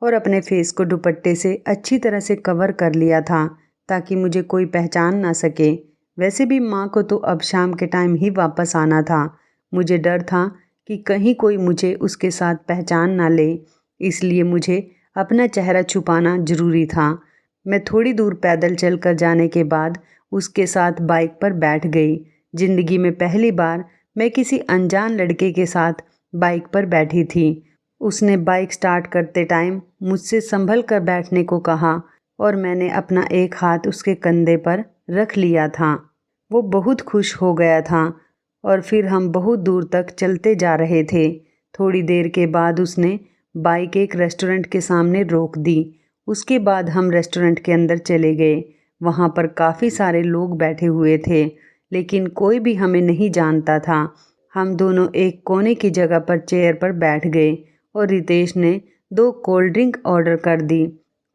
और अपने फेस को दुपट्टे से अच्छी तरह से कवर कर लिया था ताकि मुझे कोई पहचान ना सके। वैसे भी माँ को तो अब शाम के टाइम ही वापस आना था। मुझे डर था कि कहीं कोई मुझे उसके साथ पहचान ना ले, इसलिए मुझे अपना चेहरा छुपाना ज़रूरी था। मैं थोड़ी दूर पैदल चल कर जाने के बाद उसके साथ बाइक पर बैठ गई। ज़िंदगी में पहली बार मैं किसी अनजान लड़के के साथ बाइक पर बैठी थी। उसने बाइक स्टार्ट करते टाइम मुझसे संभल कर बैठने को कहा और मैंने अपना एक हाथ उसके कंधे पर रख लिया था। वो बहुत खुश हो गया था और फिर हम बहुत दूर तक चलते जा रहे थे। थोड़ी देर के बाद उसने बाइक एक रेस्टोरेंट के सामने रोक दी। उसके बाद हम रेस्टोरेंट के अंदर चले गए। वहाँ पर काफ़ी सारे लोग बैठे हुए थे, लेकिन कोई भी हमें नहीं जानता था। हम दोनों एक कोने की जगह पर चेयर पर बैठ गए और रितेश ने 2 कोल्ड ड्रिंक ऑर्डर कर दी।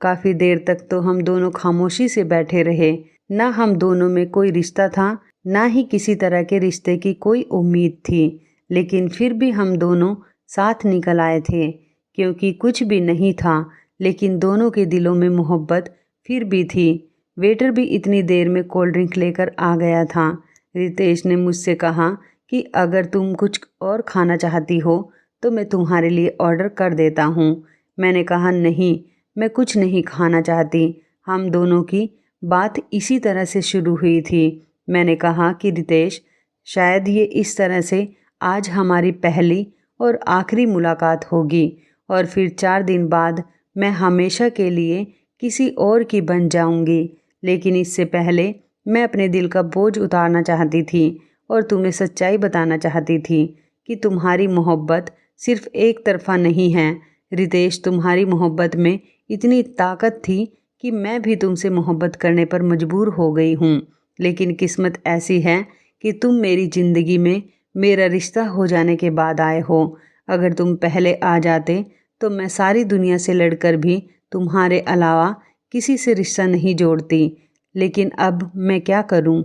काफ़ी देर तक तो हम दोनों खामोशी से बैठे रहे। ना हम दोनों में कोई रिश्ता था, ना ही किसी तरह के रिश्ते की कोई उम्मीद थी, लेकिन फिर भी हम दोनों साथ निकल आए थे क्योंकि कुछ भी नहीं था, लेकिन दोनों के दिलों में मोहब्बत फिर भी थी। वेटर भी इतनी देर में कोल्ड ड्रिंक लेकर आ गया था। रितेश ने मुझसे कहा कि अगर तुम कुछ और खाना चाहती हो तो मैं तुम्हारे लिए ऑर्डर कर देता हूँ। मैंने कहा नहीं, मैं कुछ नहीं खाना चाहती। हम दोनों की बात इसी तरह से शुरू हुई थी। मैंने कहा कि रितेश, शायद ये इस तरह से आज हमारी पहली और आखिरी मुलाकात होगी और फिर 4 दिन बाद मैं हमेशा के लिए किसी और की बन जाऊंगी। लेकिन इससे पहले मैं अपने दिल का बोझ उतारना चाहती थी और तुम्हें सच्चाई बताना चाहती थी कि तुम्हारी मोहब्बत सिर्फ एक तरफा नहीं है। रितेश, तुम्हारी मोहब्बत में इतनी ताकत थी कि मैं भी तुमसे मोहब्बत करने पर मजबूर हो गई हूँ। लेकिन किस्मत ऐसी है कि तुम मेरी ज़िंदगी में मेरा रिश्ता हो जाने के बाद आए हो। अगर तुम पहले आ जाते तो मैं सारी दुनिया से लड़कर भी तुम्हारे अलावा किसी से रिश्ता नहीं जोड़ती। लेकिन अब मैं क्या करूं?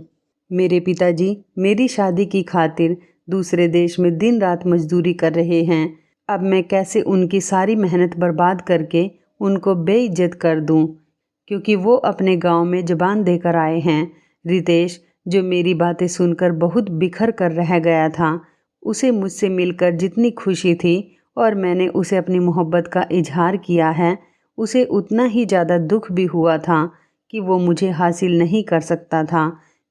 मेरे पिताजी मेरी शादी की खातिर दूसरे देश में दिन रात मजदूरी कर रहे हैं। अब मैं कैसे उनकी सारी मेहनत बर्बाद करके उनको बेइज्जत कर दूं? क्योंकि वो अपने गांव में ज़बान देकर आए हैं। रितेश, जो मेरी बातें सुनकर बहुत बिखर कर रह गया था, उसे मुझसे मिलकर जितनी खुशी थी और मैंने उसे अपनी मोहब्बत का इजहार किया है, उसे उतना ही ज़्यादा दुख भी हुआ था कि वो मुझे हासिल नहीं कर सकता था।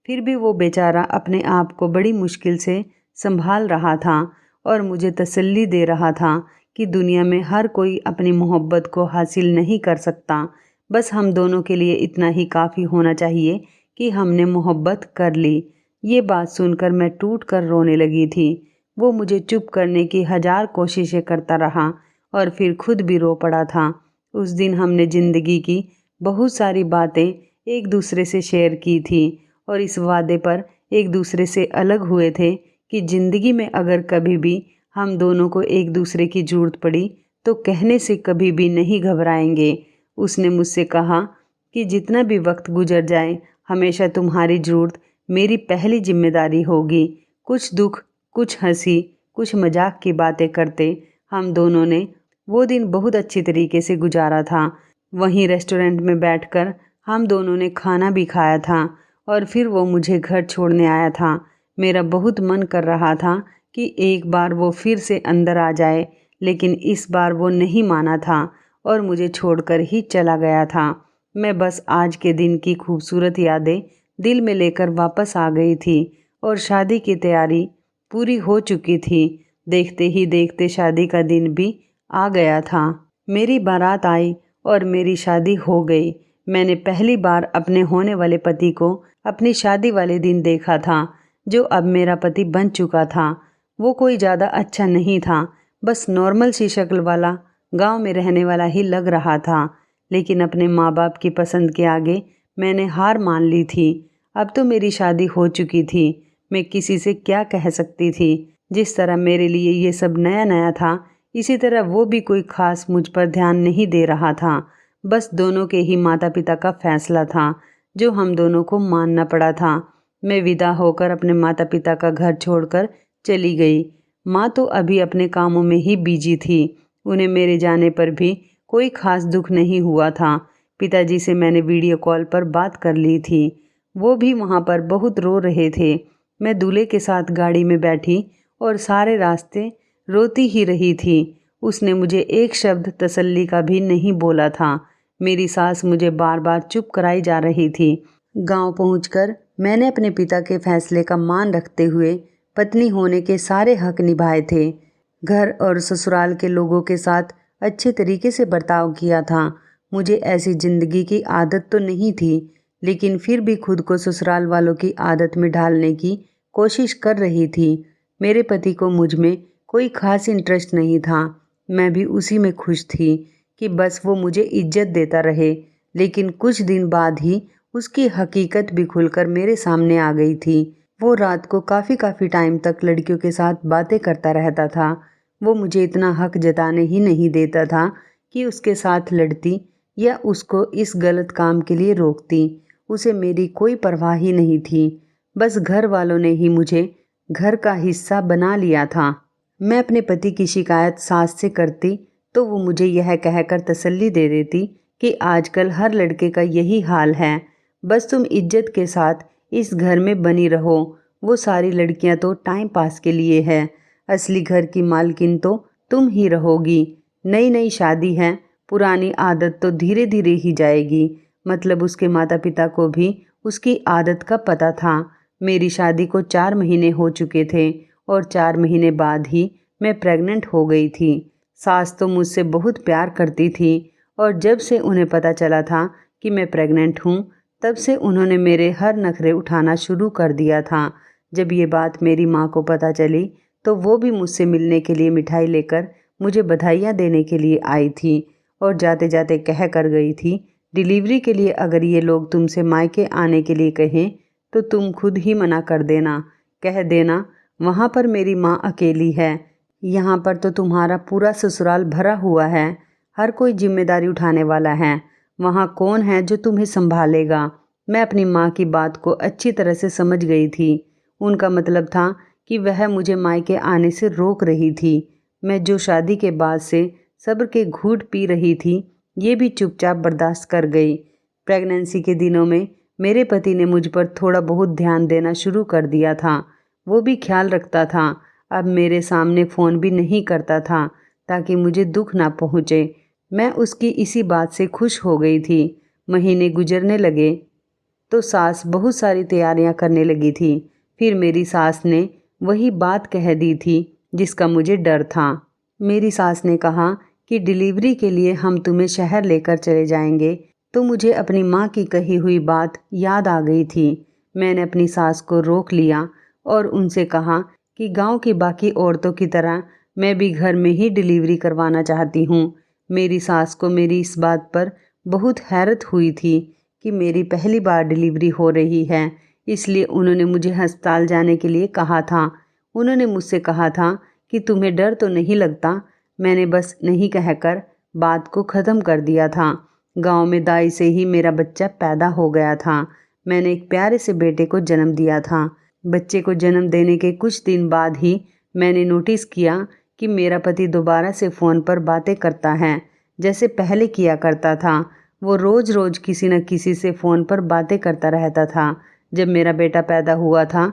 फिर भी वो बेचारा अपने आप को बड़ी मुश्किल से संभाल रहा था और मुझे तसल्ली दे रहा था कि दुनिया में हर कोई अपनी मोहब्बत को हासिल नहीं कर सकता। बस हम दोनों के लिए इतना ही काफ़ी होना चाहिए कि हमने मोहब्बत कर ली। ये बात सुनकर मैं टूट कर रोने लगी थी। वो मुझे चुप करने की 1000 कोशिशें करता रहा और फिर खुद भी रो पड़ा था। उस दिन हमने ज़िंदगी की बहुत सारी बातें एक दूसरे से शेयर की थी और इस वादे पर एक दूसरे से अलग हुए थे कि ज़िंदगी में अगर कभी भी हम दोनों को एक दूसरे की ज़रूरत पड़ी तो कहने से कभी भी नहीं घबराएंगे। उसने मुझसे कहा कि जितना भी वक्त गुजर जाए, हमेशा तुम्हारी ज़रूरत मेरी पहली जिम्मेदारी होगी। कुछ दुख, कुछ हंसी, कुछ मजाक की बातें करते हम दोनों ने वो दिन बहुत अच्छी तरीके से गुजारा था। वहीं रेस्टोरेंट में बैठकर हम दोनों ने खाना भी खाया था और फिर वो मुझे घर छोड़ने आया था। मेरा बहुत मन कर रहा था कि एक बार वो फिर से अंदर आ जाए, लेकिन इस बार वो नहीं माना था और मुझे छोड़कर ही चला गया था। मैं बस आज के दिन की खूबसूरत यादें दिल में लेकर वापस आ गई थी और शादी की तैयारी पूरी हो चुकी थी। देखते ही देखते शादी का दिन भी आ गया था। मेरी बारात आई और मेरी शादी हो गई। मैंने पहली बार अपने होने वाले पति को अपनी शादी वाले दिन देखा था, जो अब मेरा पति बन चुका था। वो कोई ज़्यादा अच्छा नहीं था, बस नॉर्मल सी शक्ल वाला गांव में रहने वाला ही लग रहा था। लेकिन अपने माँ बाप की पसंद के आगे मैंने हार मान ली थी। अब तो मेरी शादी हो चुकी थी। मैं किसी से क्या कह सकती थी? जिस तरह मेरे लिए ये सब नया नया था, इसी तरह वो भी कोई खास मुझ पर ध्यान नहीं दे रहा था। बस दोनों के ही माता पिता का फैसला था, जो हम दोनों को मानना पड़ा था। मैं विदा होकर अपने माता पिता का घर छोड़कर चली गई। माँ तो अभी अपने कामों में ही बिजी थी। उन्हें मेरे जाने पर भी कोई खास दुख नहीं हुआ था। पिताजी से मैंने वीडियो कॉल पर बात कर ली थी। वो भी वहाँ पर बहुत रो रहे थे। मैं दूल्हे के साथ गाड़ी में बैठी और सारे रास्ते रोती ही रही थी। उसने मुझे एक शब्द तसल्ली का भी नहीं बोला था। मेरी सास मुझे बार बार चुप कराई जा रही थी। गांव पहुंचकर मैंने अपने पिता के फैसले का मान रखते हुए पत्नी होने के सारे हक निभाए थे। घर और ससुराल के लोगों के साथ अच्छे तरीके से बर्ताव किया था। मुझे ऐसी ज़िंदगी की आदत तो नहीं थी, लेकिन फिर भी खुद को ससुराल वालों की आदत में ढालने की कोशिश कर रही थी। मेरे पति को मुझ में कोई खास इंटरेस्ट नहीं था। मैं भी उसी में खुश थी कि बस वो मुझे इज्जत देता रहे। लेकिन कुछ दिन बाद ही उसकी हकीकत भी खुलकर मेरे सामने आ गई थी। वो रात को काफ़ी टाइम तक लड़कियों के साथ बातें करता रहता था। वो मुझे इतना हक जताने ही नहीं देता था कि उसके साथ लड़ती या उसको इस गलत काम के लिए रोकती। उसे मेरी कोई परवाह ही नहीं थी। बस घर वालों ने ही मुझे घर का हिस्सा बना लिया था। मैं अपने पति की शिकायत सास से करती तो वो मुझे यह कहकर तसल्ली दे देती कि आजकल हर लड़के का यही हाल है, बस तुम इज्जत के साथ इस घर में बनी रहो। वो सारी लड़कियां तो टाइम पास के लिए है, असली घर की मालकिन तो तुम ही रहोगी। नई नई शादी है, पुरानी आदत तो धीरे धीरे ही जाएगी। मतलब उसके माता पिता को भी उसकी आदत का पता था। मेरी शादी को 4 महीने हो चुके थे और 4 महीने बाद ही मैं प्रेग्नेंट हो गई थी। सास तो मुझसे बहुत प्यार करती थी और जब से उन्हें पता चला था कि मैं प्रेग्नेंट हूँ, तब से उन्होंने मेरे हर नखरे उठाना शुरू कर दिया था। जब ये बात मेरी माँ को पता चली तो वो भी मुझसे मिलने के लिए मिठाई लेकर मुझे बधाइयाँ देने के लिए आई थी और जाते जाते कह कर गई थी, डिलीवरी के लिए अगर ये लोग तुमसे मायके आने के लिए कहें तो तुम खुद ही मना कर देना। कह देना वहाँ पर मेरी माँ अकेली है, यहाँ पर तो तुम्हारा पूरा ससुराल भरा हुआ है, हर कोई जिम्मेदारी उठाने वाला है। वहाँ कौन है जो तुम्हें संभालेगा। मैं अपनी माँ की बात को अच्छी तरह से समझ गई थी। उनका मतलब था कि वह मुझे मायके आने से रोक रही थी। मैं जो शादी के बाद से सब्र के घूंट पी रही थी, ये भी चुपचाप बर्दाश्त कर गई। प्रेगनेंसी के दिनों में मेरे पति ने मुझ पर थोड़ा बहुत ध्यान देना शुरू कर दिया था। वो भी ख्याल रखता था। अब मेरे सामने फ़ोन भी नहीं करता था ताकि मुझे दुख ना पहुँचे। मैं उसकी इसी बात से खुश हो गई थी। महीने गुजरने लगे तो सास बहुत सारी तैयारियां करने लगी थी। फिर मेरी सास ने वही बात कह दी थी जिसका मुझे डर था। मेरी सास ने कहा कि डिलीवरी के लिए हम तुम्हें शहर लेकर चले जाएंगे। तो मुझे अपनी माँ की कही हुई बात याद आ गई थी। मैंने अपनी सास को रोक लिया और उनसे कहा कि गांव की बाकी औरतों की तरह मैं भी घर में ही डिलीवरी करवाना चाहती हूँ। मेरी सास को मेरी इस बात पर बहुत हैरत हुई थी कि मेरी पहली बार डिलीवरी हो रही है, इसलिए उन्होंने मुझे अस्पताल जाने के लिए कहा था। उन्होंने मुझसे कहा था कि तुम्हें डर तो नहीं लगता। मैंने बस नहीं कहकर बात को ख़त्म कर दिया था। गांव में दाई से ही मेरा बच्चा पैदा हो गया था। मैंने एक प्यारे से बेटे को जन्म दिया था। बच्चे को जन्म देने के कुछ दिन बाद ही मैंने नोटिस किया कि मेरा पति दोबारा से फ़ोन पर बातें करता है, जैसे पहले किया करता था। वो रोज़ रोज़ किसी न किसी से फ़ोन पर बातें करता रहता था। जब मेरा बेटा पैदा हुआ था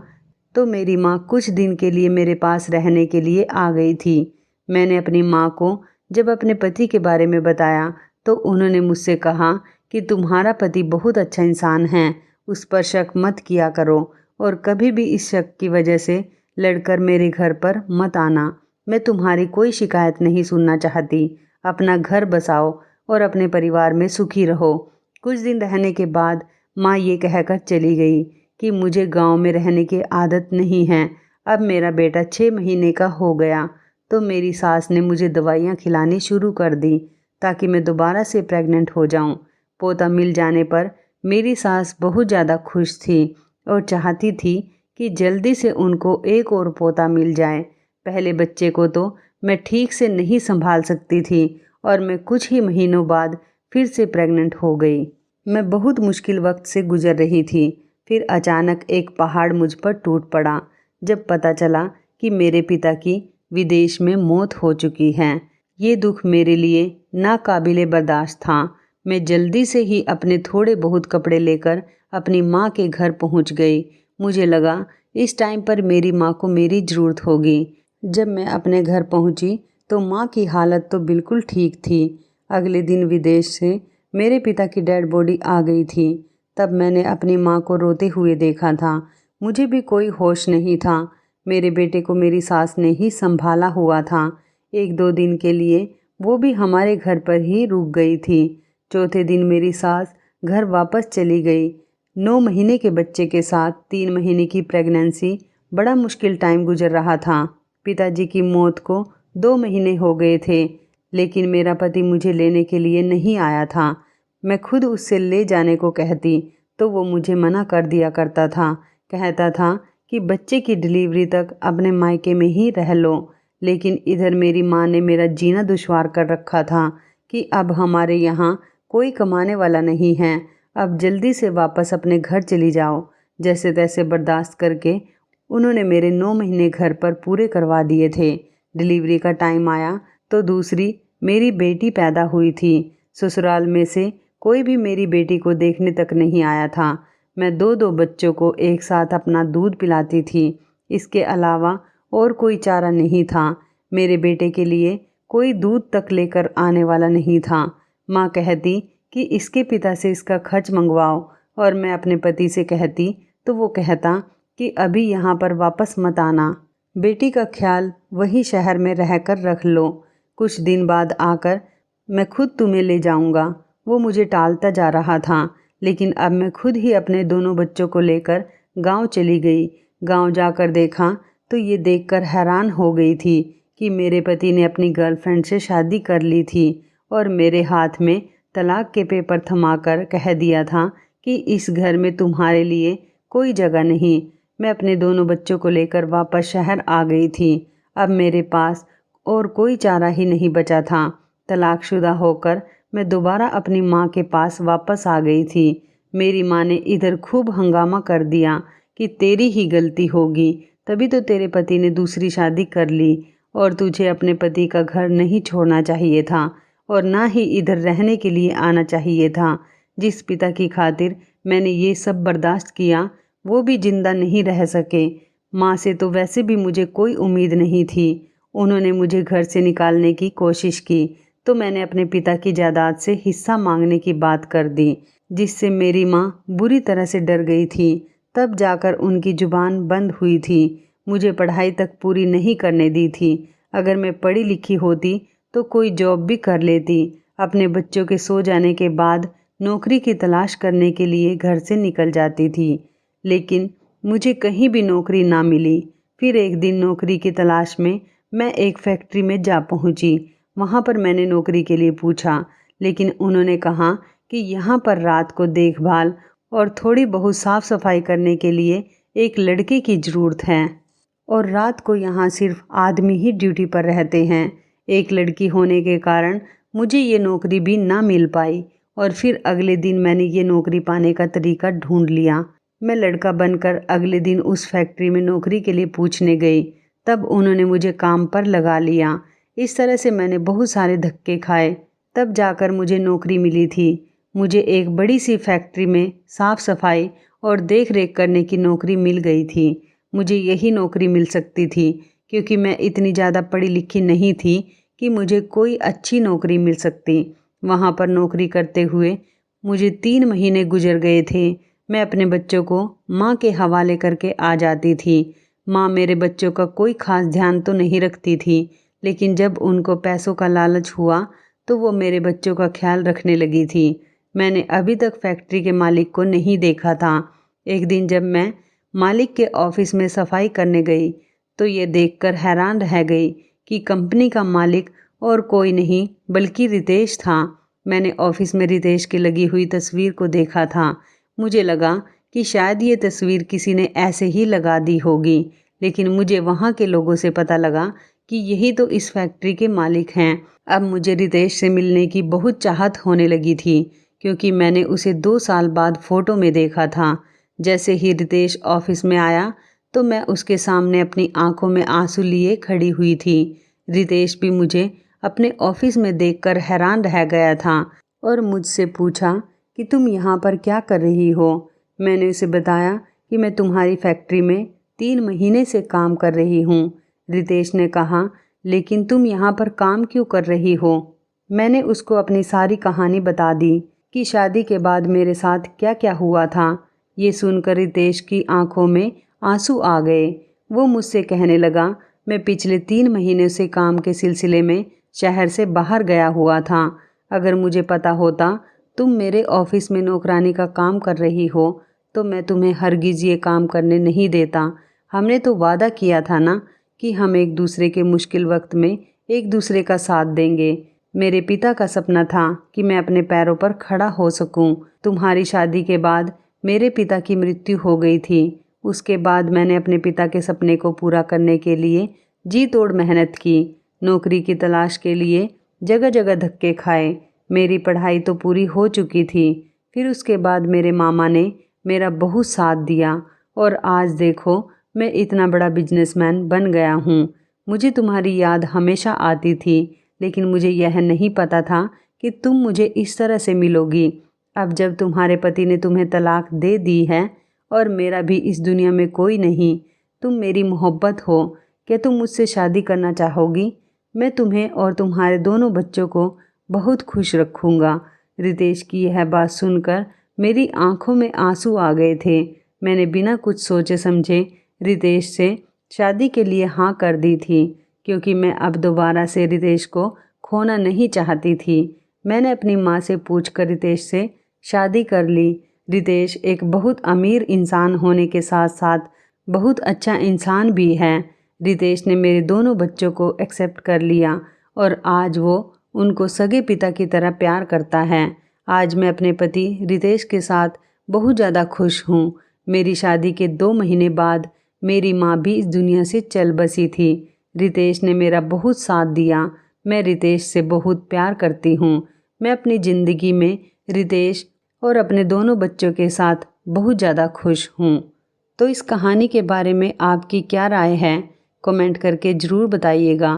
तो मेरी माँ कुछ दिन के लिए मेरे पास रहने के लिए आ गई थी। मैंने अपनी माँ को जब अपने पति के बारे में बताया तो उन्होंने मुझसे कहा कि तुम्हारा पति बहुत अच्छा इंसान है, उस पर शक मत किया करो और कभी भी इस शक की वजह से लड़कर मेरे घर पर मत आना। मैं तुम्हारी कोई शिकायत नहीं सुनना चाहती। अपना घर बसाओ और अपने परिवार में सुखी रहो। कुछ दिन रहने के बाद माँ ये कहकर चली गई कि मुझे गांव में रहने की आदत नहीं है। अब मेरा बेटा 6 महीने का हो गया तो मेरी सास ने मुझे दवाइयाँ खिलानी शुरू कर दी ताकि मैं दोबारा से प्रेग्नेंट हो जाऊं। पोता मिल जाने पर मेरी सास बहुत ज़्यादा खुश थी और चाहती थी कि जल्दी से उनको एक और पोता मिल जाए। पहले बच्चे को तो मैं ठीक से नहीं संभाल सकती थी और मैं कुछ ही महीनों बाद फिर से प्रेग्नेंट हो गई। मैं बहुत मुश्किल वक्त से गुजर रही थी। फिर अचानक एक पहाड़ मुझ पर टूट पड़ा जब पता चला कि मेरे पिता की विदेश में मौत हो चुकी है। ये दुख मेरे लिए नाकाबिले बर्दाश्त था। मैं जल्दी से ही अपने थोड़े बहुत कपड़े लेकर अपनी माँ के घर पहुँच गई। मुझे लगा इस टाइम पर मेरी माँ को मेरी ज़रूरत होगी। जब मैं अपने घर पहुँची तो माँ की हालत तो बिल्कुल ठीक थी। अगले दिन विदेश से मेरे पिता की डेड बॉडी आ गई थी। तब मैंने अपनी माँ को रोते हुए देखा था। मुझे भी कोई होश नहीं था। मेरे बेटे को मेरी सास ने ही संभाला हुआ था। 1-2 दिन के लिए वो भी हमारे घर पर ही रुक गई थी। चौथे दिन मेरी सास घर वापस चली गई। 9 महीने के बच्चे के साथ 3 महीने की प्रेगनेंसी बड़ा मुश्किल टाइम गुजर रहा था। पिताजी की मौत को 2 महीने हो गए थे, लेकिन मेरा पति मुझे लेने के लिए नहीं आया था। मैं खुद उससे ले जाने को कहती तो वो मुझे मना कर दिया करता था। कहता था कि बच्चे की डिलीवरी तक अपने मायके में ही रह लो। लेकिन इधर मेरी माँ ने मेरा जीना दुश्वार कर रखा था कि अब हमारे यहाँ कोई कमाने वाला नहीं है, अब जल्दी से वापस अपने घर चली जाओ। जैसे तैसे बर्दाश्त करके उन्होंने मेरे 9 महीने घर पर पूरे करवा दिए थे। डिलीवरी का टाइम आया तो दूसरी मेरी बेटी पैदा हुई थी। ससुराल में से कोई भी मेरी बेटी को देखने तक नहीं आया था। मैं दो दो बच्चों को एक साथ अपना दूध पिलाती थी। इसके अलावा और कोई चारा नहीं था। मेरे बेटे के लिए कोई दूध तक लेकर आने वाला नहीं था। माँ कहती कि इसके पिता से इसका खर्च मंगवाओ और मैं अपने पति से कहती तो वो कहता कि अभी यहाँ पर वापस मत आना, बेटी का ख्याल वही शहर में रहकर रख लो, कुछ दिन बाद आकर मैं खुद तुम्हें ले जाऊँगा। वो मुझे टालता जा रहा था, लेकिन अब मैं खुद ही अपने दोनों बच्चों को लेकर गांव चली गई। गांव जाकर देखा तो ये देखकर हैरान हो गई थी कि मेरे पति ने अपनी गर्लफ्रेंड से शादी कर ली थी और मेरे हाथ में तलाक के पेपर थमाकर कह दिया था कि इस घर में तुम्हारे लिए कोई जगह नहीं। मैं अपने दोनों बच्चों को लेकर वापस शहर आ गई थी। अब मेरे पास और कोई चारा ही नहीं बचा था। तलाकशुदा होकर मैं दोबारा अपनी माँ के पास वापस आ गई थी। मेरी माँ ने इधर खूब हंगामा कर दिया कि तेरी ही गलती होगी, तभी तो तेरे पति ने दूसरी शादी कर ली और तुझे अपने पति का घर नहीं छोड़ना चाहिए था और ना ही इधर रहने के लिए आना चाहिए था। जिस पिता की खातिर मैंने ये सब बर्दाश्त किया वो भी जिंदा नहीं रह सके। माँ से तो वैसे भी मुझे कोई उम्मीद नहीं थी। उन्होंने मुझे घर से निकालने की कोशिश की तो मैंने अपने पिता की जायदाद से हिस्सा मांगने की बात कर दी, जिससे मेरी माँ बुरी तरह से डर गई थी। तब जाकर उनकी जुबान बंद हुई थी। मुझे पढ़ाई तक पूरी नहीं करने दी थी। अगर मैं पढ़ी लिखी होती तो कोई जॉब भी कर लेती। अपने बच्चों के सो जाने के बाद नौकरी की तलाश करने के लिए घर से निकल जाती थी, लेकिन मुझे कहीं भी नौकरी ना मिली। फिर एक दिन नौकरी की तलाश में मैं एक फैक्ट्री में जा पहुंची। वहां पर मैंने नौकरी के लिए पूछा, लेकिन उन्होंने कहा कि यहाँ पर रात को देखभाल और थोड़ी बहुत साफ सफाई करने के लिए एक लड़के की ज़रूरत है और रात को यहाँ सिर्फ आदमी ही ड्यूटी पर रहते हैं। एक लड़की होने के कारण मुझे ये नौकरी भी ना मिल पाई और फिर अगले दिन मैंने ये नौकरी पाने का तरीका ढूंढ लिया। मैं लड़का बनकर अगले दिन उस फैक्ट्री में नौकरी के लिए पूछने गई। तब उन्होंने मुझे काम पर लगा लिया। इस तरह से मैंने बहुत सारे धक्के खाए, तब जाकर मुझे नौकरी मिली थी। मुझे एक बड़ी सी फैक्ट्री में साफ सफाई और देख रेख करने की नौकरी मिल गई थी। मुझे यही नौकरी मिल सकती थी क्योंकि मैं इतनी ज़्यादा पढ़ी लिखी नहीं थी कि मुझे कोई अच्छी नौकरी मिल सकती। वहाँ पर नौकरी करते हुए मुझे 3 महीने गुजर गए थे। मैं अपने बच्चों को माँ के हवाले करके आ जाती थी। माँ मेरे बच्चों का कोई खास ध्यान तो नहीं रखती थी, लेकिन जब उनको पैसों का लालच हुआ तो वो मेरे बच्चों का ख्याल रखने लगी थी। मैंने अभी तक फैक्ट्री के मालिक को नहीं देखा था। एक दिन जब मैं मालिक के ऑफिस में सफाई करने गई तो ये देखकर हैरान रह गई कि कंपनी का मालिक और कोई नहीं बल्कि रितेश था। मैंने ऑफिस में रितेश की लगी हुई तस्वीर को देखा था। मुझे लगा कि शायद ये तस्वीर किसी ने ऐसे ही लगा दी होगी, लेकिन मुझे वहाँ के लोगों से पता लगा कि यही तो इस फैक्ट्री के मालिक हैं। अब मुझे रितेश से मिलने की बहुत चाहत होने लगी थी क्योंकि मैंने उसे 2 साल बाद फ़ोटो में देखा था। जैसे ही रितेश ऑफिस में आया तो मैं उसके सामने अपनी आंखों में आंसू लिए खड़ी हुई थी। रितेश भी मुझे अपने ऑफिस में देखकर हैरान रह गया था और मुझसे पूछा कि तुम यहाँ पर क्या कर रही हो। मैंने उसे बताया कि मैं तुम्हारी फैक्ट्री में 3 महीने से काम कर रही हूँ। रितेश ने कहा, लेकिन तुम यहाँ पर काम क्यों कर रही हो। मैंने उसको अपनी सारी कहानी बता दी कि शादी के बाद मेरे साथ क्या क्या हुआ था। ये सुनकर रितेश की आंखों में आंसू आ गए। वो मुझसे कहने लगा, मैं पिछले 3 महीने से काम के सिलसिले में शहर से बाहर गया हुआ था। अगर मुझे पता होता तुम मेरे ऑफिस में नौकरानी का काम कर रही हो तो मैं तुम्हें हरगिज़ ये काम करने नहीं देता। हमने तो वादा किया था ना कि हम एक दूसरे के मुश्किल वक्त में एक दूसरे का साथ देंगे। मेरे पिता का सपना था कि मैं अपने पैरों पर खड़ा हो सकूं। तुम्हारी शादी के बाद मेरे पिता की मृत्यु हो गई थी। उसके बाद मैंने अपने पिता के सपने को पूरा करने के लिए जी तोड़ मेहनत की। नौकरी की तलाश के लिए जगह जगह धक्के खाए। मेरी पढ़ाई तो पूरी हो चुकी थी। फिर उसके बाद मेरे मामा ने मेरा बहुत साथ दिया और आज देखो मैं इतना बड़ा बिजनेसमैन बन गया हूँ। मुझे तुम्हारी याद हमेशा आती थी, लेकिन मुझे यह नहीं पता था कि तुम मुझे इस तरह से मिलोगी। अब जब तुम्हारे पति ने तुम्हें तलाक दे दी है और मेरा भी इस दुनिया में कोई नहीं, तुम मेरी मोहब्बत हो, क्या तुम मुझसे शादी करना चाहोगी? मैं तुम्हें और तुम्हारे दोनों बच्चों को बहुत खुश रखूँगा। रितेश की यह बात सुनकर मेरी आंखों में आंसू आ गए थे। मैंने बिना कुछ सोचे समझे रितेश से शादी के लिए हाँ कर दी थी, क्योंकि मैं अब दोबारा से रितेश को खोना नहीं चाहती थी। मैंने अपनी माँ से पूछकर रितेश से शादी कर ली। रितेश एक बहुत अमीर इंसान होने के साथ साथ बहुत अच्छा इंसान भी है। रितेश ने मेरे दोनों बच्चों को एक्सेप्ट कर लिया और आज वो उनको सगे पिता की तरह प्यार करता है। आज मैं अपने पति रितेश के साथ बहुत ज़्यादा खुश हूँ। मेरी शादी के 2 महीने बाद मेरी माँ भी इस दुनिया से चल बसी थी। रितेश ने मेरा बहुत साथ दिया। मैं रितेश से बहुत प्यार करती हूँ। मैं अपनी ज़िंदगी में रितेश और अपने दोनों बच्चों के साथ बहुत ज़्यादा खुश हूँ। तो इस कहानी के बारे में आपकी क्या राय है, कमेंट करके ज़रूर बताइएगा।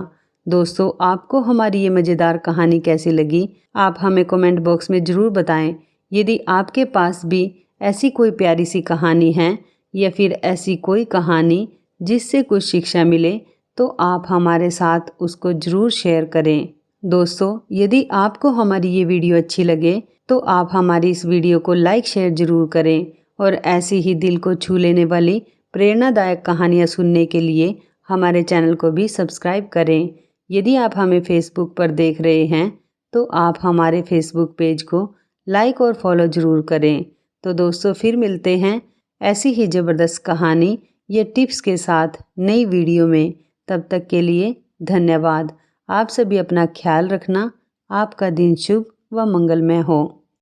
दोस्तों, आपको हमारी ये मज़ेदार कहानी कैसी लगी, आप हमें कमेंट बॉक्स में ज़रूर बताएं। यदि आपके पास भी ऐसी कोई प्यारी सी कहानी है या फिर ऐसी कोई कहानी जिससे कुछ शिक्षा मिले, तो आप हमारे साथ उसको ज़रूर शेयर करें। दोस्तों, यदि आपको हमारी ये वीडियो अच्छी लगे तो आप हमारी इस वीडियो को लाइक शेयर ज़रूर करें और ऐसी ही दिल को छू लेने वाली प्रेरणादायक कहानियाँ सुनने के लिए हमारे चैनल को भी सब्सक्राइब करें। यदि आप हमें फेसबुक पर देख रहे हैं तो आप हमारे फेसबुक पेज को लाइक और फॉलो ज़रूर करें। तो दोस्तों, फिर मिलते हैं ऐसी ही ज़बरदस्त कहानी या टिप्स के साथ नई वीडियो में। तब तक के लिए धन्यवाद। आप सभी अपना ख्याल रखना। आपका दिन शुभ व मंगलमय हो।